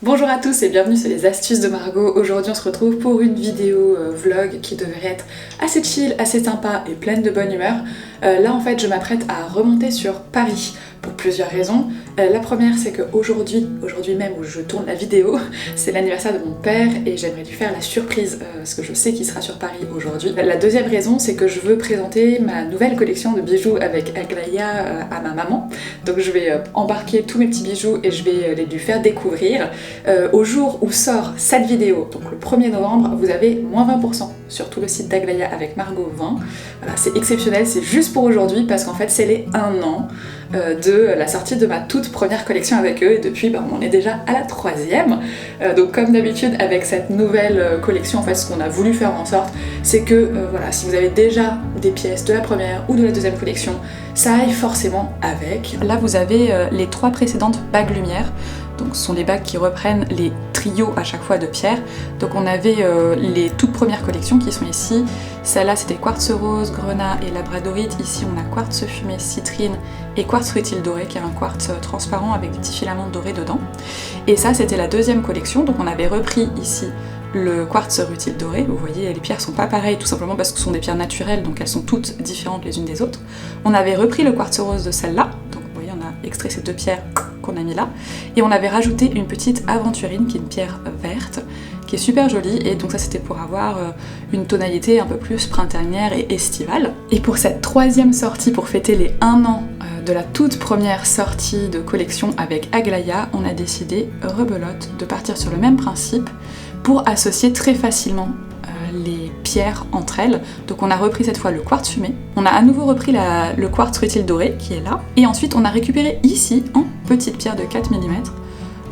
Bonjour à tous et bienvenue sur les astuces de Margot. Aujourd'hui on se retrouve pour une vidéo vlog qui devrait être assez chill, assez sympa et pleine de bonne humeur. Là en fait je m'apprête à remonter sur Paris pour plusieurs raisons. La première c'est qu'aujourd'hui même où je tourne la vidéo, c'est l'anniversaire de mon père et j'aimerais lui faire la surprise parce que je sais qu'il sera sur Paris aujourd'hui. La deuxième raison c'est que je veux présenter ma nouvelle collection de bijoux avec Aglaïa à ma maman. Donc je vais embarquer tous mes petits bijoux et je vais les lui faire découvrir. Au jour où sort cette vidéo, donc le 1er novembre, vous avez moins 20% sur tout le site d'Aglaïa avec Margot 20. Voilà, c'est exceptionnel, c'est juste pour aujourd'hui parce qu'en fait c'est les 1 an de la sortie de ma toute première collection avec eux et depuis on en est déjà à la 3e. Donc comme d'habitude avec cette nouvelle collection, en fait ce qu'on a voulu faire en sorte c'est que voilà, si vous avez déjà des pièces de la première ou de la deuxième collection, ça aille forcément avec. Là vous avez les 3 précédentes bagues lumière. Donc ce sont des bagues qui reprennent les trios à chaque fois de pierre. Donc on avait les toutes premières collections qui sont ici. Celle-là c'était quartz rose, grenat et labradorite. Ici on a quartz fumé, citrine et quartz rutile doré qui est un quartz transparent avec des petits filaments dorés dedans. Et ça c'était la deuxième collection. Donc on avait repris ici le quartz rutile doré. Vous voyez les pierres sont pas pareilles tout simplement parce que ce sont des pierres naturelles donc elles sont toutes différentes les unes des autres. On avait repris le quartz rose de celle-là. Donc vous voyez on a extrait ces 2 pierres qu'on a mis là et on avait rajouté une petite aventurine qui est une pierre verte qui est super jolie et donc ça c'était pour avoir une tonalité un peu plus printanière et estivale. Et pour cette 3e sortie pour fêter les 1 an de la toute première sortie de collection avec Aglaïa, on a décidé, rebelote, de partir sur le même principe pour associer très facilement les pierres entre elles. Donc on a repris cette fois le quartz fumé, on a à nouveau repris le quartz rutile doré qui est là, et ensuite on a récupéré ici en petite pierre de 4 mm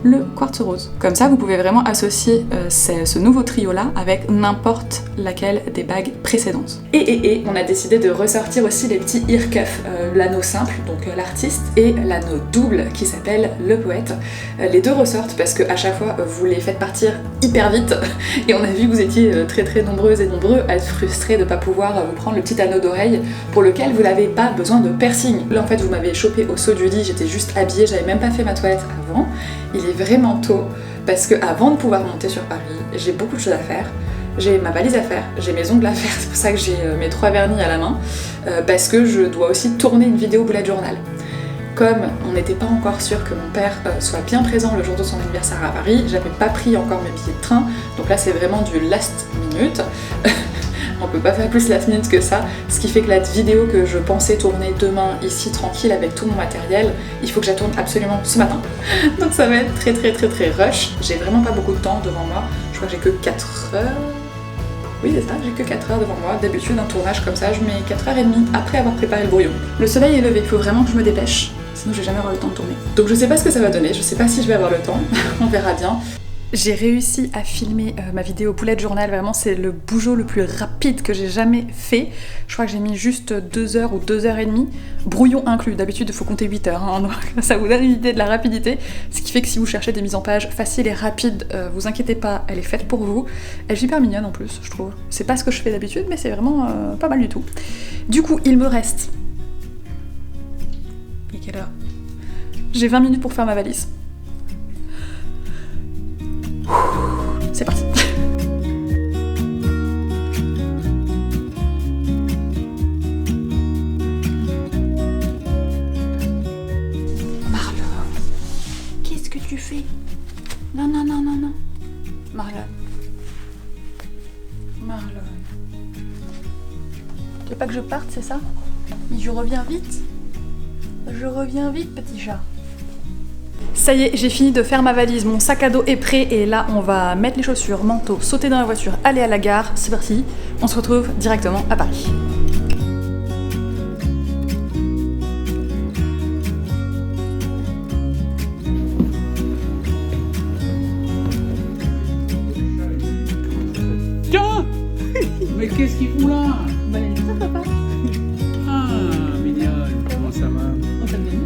le quartz rose. Comme ça vous pouvez vraiment associer ce nouveau trio là avec n'importe laquelle des bagues précédentes. Et on a décidé de ressortir aussi les petits ear cuffs, l'anneau simple, donc l'artiste, et l'anneau double qui s'appelle le poète. Les deux ressortent parce que à chaque fois vous les faites partir hyper vite et on a vu que vous étiez très nombreuses et nombreux à être frustrés de ne pas pouvoir vous prendre le petit anneau d'oreille pour lequel vous n'avez pas besoin de piercing. Là en fait vous m'avez chopé au saut du lit, j'étais juste habillée, j'avais même pas fait ma toilette avant. Il est vraiment tôt parce que avant de pouvoir monter sur Paris, j'ai beaucoup de choses à faire. J'ai ma valise à faire, j'ai mes ongles à faire, c'est pour ça que j'ai mes 3 vernis à la main, parce que je dois aussi tourner une vidéo bullet journal. Comme on n'était pas encore sûr que mon père soit bien présent le jour de son anniversaire à Paris, j'avais pas pris encore mes billets de train, donc là c'est vraiment du last minute. On peut pas faire plus last minute que ça, ce qui fait que la vidéo que je pensais tourner demain ici tranquille avec tout mon matériel, il faut que je la tourne absolument ce matin. Donc ça va être très rush. J'ai vraiment pas beaucoup de temps devant moi, je crois que j'ai que 4 heures. Oui c'est ça, j'ai que 4 heures devant moi. D'habitude un tournage comme ça, je mets 4h30 après avoir préparé le brouillon. Le soleil est levé, il faut vraiment que je me dépêche, sinon je vais jamais avoir le temps de tourner. Donc je sais pas ce que ça va donner, je sais pas si je vais avoir le temps, on verra bien. J'ai réussi à filmer ma vidéo bullet journal, vraiment c'est le bougeot le plus rapide que j'ai jamais fait. Je crois que j'ai mis juste 2 heures ou 2h30, brouillon inclus, d'habitude il faut compter 8 heures, hein, donc ça vous donne une idée de la rapidité, ce qui fait que si vous cherchez des mises en page faciles et rapides, vous inquiétez pas, elle est faite pour vous. Elle est super mignonne en plus, je trouve. C'est pas ce que je fais d'habitude, mais c'est vraiment pas mal du tout. Du coup, il me reste... Et quelle heure ? J'ai 20 minutes pour faire ma valise. C'est parti. Marlon, qu'est-ce que tu fais? Non. Marlon. Tu veux pas que je parte, c'est ça? Mais je reviens vite. Je reviens vite, petit chat. Ça y est, j'ai fini de faire ma valise, mon sac à dos est prêt et là on va mettre les chaussures, manteau, sauter dans la voiture, aller à la gare, c'est parti, on se retrouve directement à Paris. Tiens. Mais qu'est-ce qu'ils font là? Bah ça papa. Ah, mignonne, comment ça va? On t'a bien vu.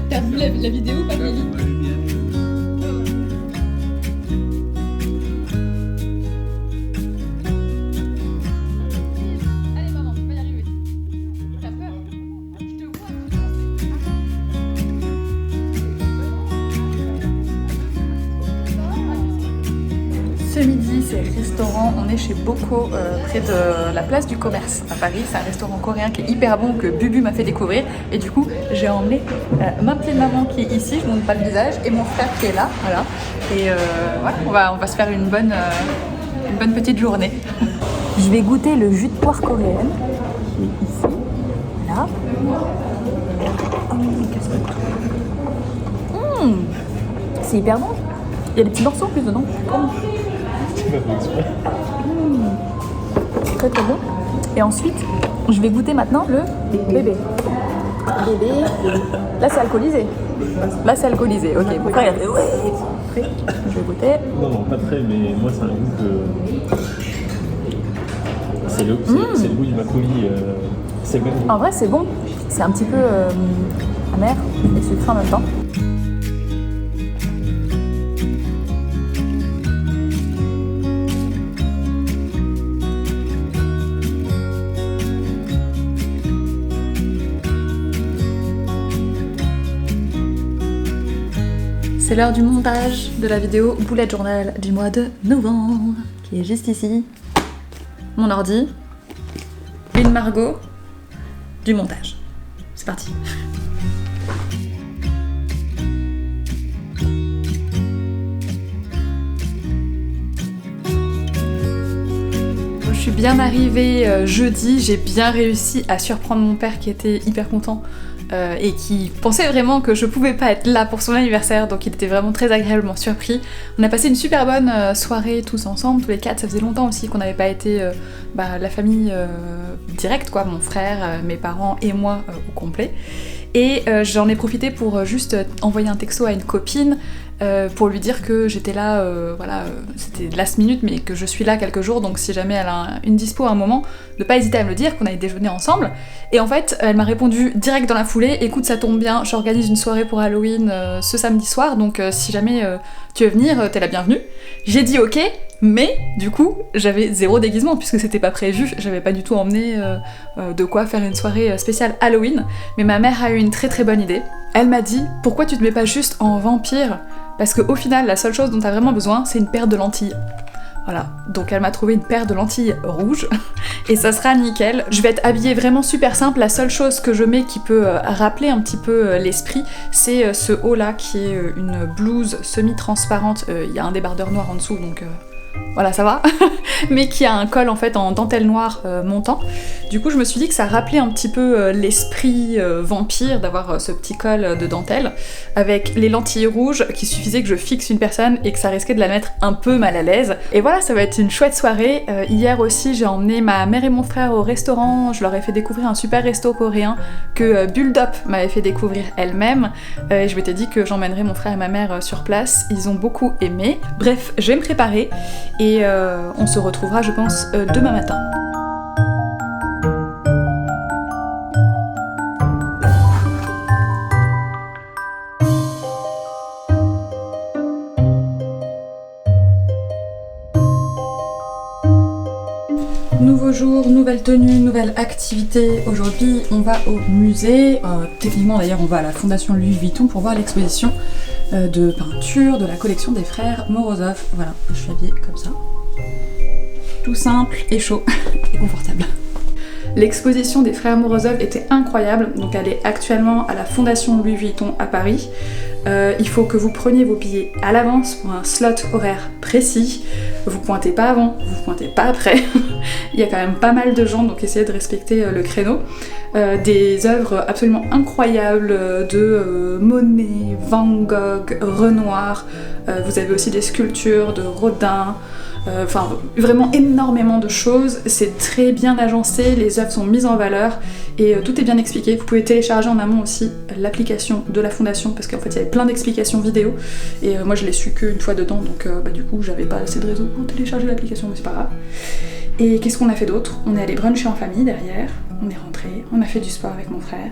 T'as vu la vidéo, pas Lily? Ouais, bien vu. Allez maman, tu vas y arriver. T'as peur? Je te vois. c'est restaurant. On est chez Boko, près de la place du commerce à Paris. C'est un restaurant coréen qui est hyper bon, que Bubu m'a fait découvrir. Et du coup, j'ai emmené ma petite maman qui est ici, je ne montre pas le visage, et mon frère qui est là. Voilà. Et voilà, on va se faire une bonne petite journée. Je vais goûter le jus de poire coréenne, qui est ici. Là. C'est hyper bon. Il y a des petits morceaux en plus dedans. Très très bon. Et ensuite, je vais goûter maintenant le bébé. Bébé. Là c'est alcoolisé. Là c'est alcoolisé. Ok, mon frère il a fait ouais. Je vais goûter. Non, pas très, mais moi c'est un goût que. C'est le goût du macoli. C'est le même goût. En vrai c'est bon. C'est un petit peu amer et sucré en même temps. C'est l'heure du montage de la vidéo Bullet Journal du mois de novembre, qui est juste ici. Mon ordi, une Margot, du montage. C'est parti. Je suis bien arrivée jeudi, j'ai bien réussi à surprendre mon père qui était hyper content. Et qui pensait vraiment que je pouvais pas être là pour son anniversaire, donc il était vraiment très agréablement surpris. On a passé une super bonne soirée tous ensemble, tous les quatre. Ça faisait longtemps aussi qu'on n'avait pas été la famille directe, quoi, mon frère, mes parents et moi au complet. Et j'en ai profité pour juste envoyer un texto à une copine pour lui dire que j'étais là, c'était last minute, mais que je suis là quelques jours, donc si jamais elle a une dispo à un moment, ne pas hésiter à me le dire, qu'on aille déjeuner ensemble. Et en fait, elle m'a répondu direct dans la foulée, écoute, ça tombe bien, j'organise une soirée pour Halloween ce samedi soir, donc si jamais tu veux venir, t'es la bienvenue. J'ai dit ok, mais du coup, j'avais zéro déguisement, puisque c'était pas prévu, j'avais pas du tout emmené de quoi faire une soirée spéciale Halloween, mais ma mère a eu une très très bonne idée. Elle m'a dit, pourquoi tu te mets pas juste en vampire ? Parce qu'au final, la seule chose dont t'as vraiment besoin, c'est une paire de lentilles. Voilà, donc elle m'a trouvé une paire de lentilles rouges, et ça sera nickel. Je vais être habillée vraiment super simple, la seule chose que je mets qui peut rappeler un petit peu l'esprit, c'est ce haut là, qui est une blouse semi-transparente, il y a un débardeur noir en dessous, donc voilà, ça va, mais qui a un col en fait en dentelle noire montant. Du coup, je me suis dit que ça rappelait un petit peu l'esprit vampire d'avoir ce petit col de dentelle, avec les lentilles rouges, qu'il suffisait que je fixe une personne et que ça risquait de la mettre un peu mal à l'aise. Et voilà, ça va être une chouette soirée. Hier aussi, j'ai emmené ma mère et mon frère au restaurant, je leur ai fait découvrir un super resto coréen que Bulldop m'avait fait découvrir elle-même. Je m'étais dit que j'emmènerais mon frère et ma mère sur place, ils ont beaucoup aimé. Bref, je vais me préparer. Et on se retrouvera, je pense, demain matin. Nouveau jour, nouvelle tenue, nouvelle activité. Aujourd'hui, on va au musée. Techniquement, d'ailleurs, on va à la Fondation Louis Vuitton pour voir l'exposition de peinture de la collection des frères Morozov. Voilà, je suis habillée comme ça. Tout simple et chaud et confortable. L'exposition des frères Morozov était incroyable, donc elle est actuellement à la Fondation Louis Vuitton à Paris. Il faut que vous preniez vos billets à l'avance pour un slot horaire précis. Vous pointez pas avant, vous pointez pas après. Il y a quand même pas mal de gens, donc essayez de respecter le créneau. Des œuvres absolument incroyables de Monet, Van Gogh, Renoir. Vous avez aussi des sculptures de Rodin. Enfin, vraiment énormément de choses, c'est très bien agencé, les œuvres sont mises en valeur et tout est bien expliqué. Vous pouvez télécharger en amont aussi l'application de la fondation parce qu'en fait il y avait plein d'explications vidéo et moi je l'ai su qu'une fois dedans donc du coup j'avais pas assez de réseau pour télécharger l'application mais c'est pas grave. Et qu'est-ce qu'on a fait d'autre? On est allé bruncher en famille derrière, on est rentré, on a fait du sport avec mon frère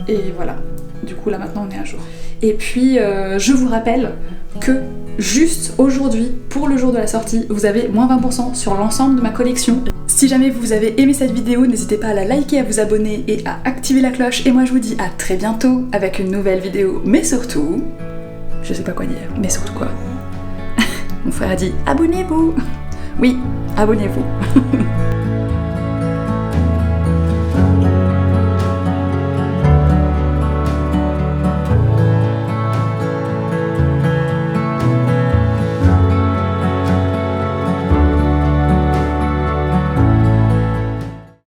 et voilà. Du coup là maintenant on est à jour. Et puis je vous rappelle que juste aujourd'hui, pour le jour de la sortie, vous avez moins 20% sur l'ensemble de ma collection. Si jamais vous avez aimé cette vidéo, n'hésitez pas à la liker, à vous abonner et à activer la cloche. Et moi je vous dis à très bientôt avec une nouvelle vidéo. Mais surtout, je sais pas quoi dire, mais surtout quoi. Mon frère a dit abonnez-vous. Oui, abonnez-vous.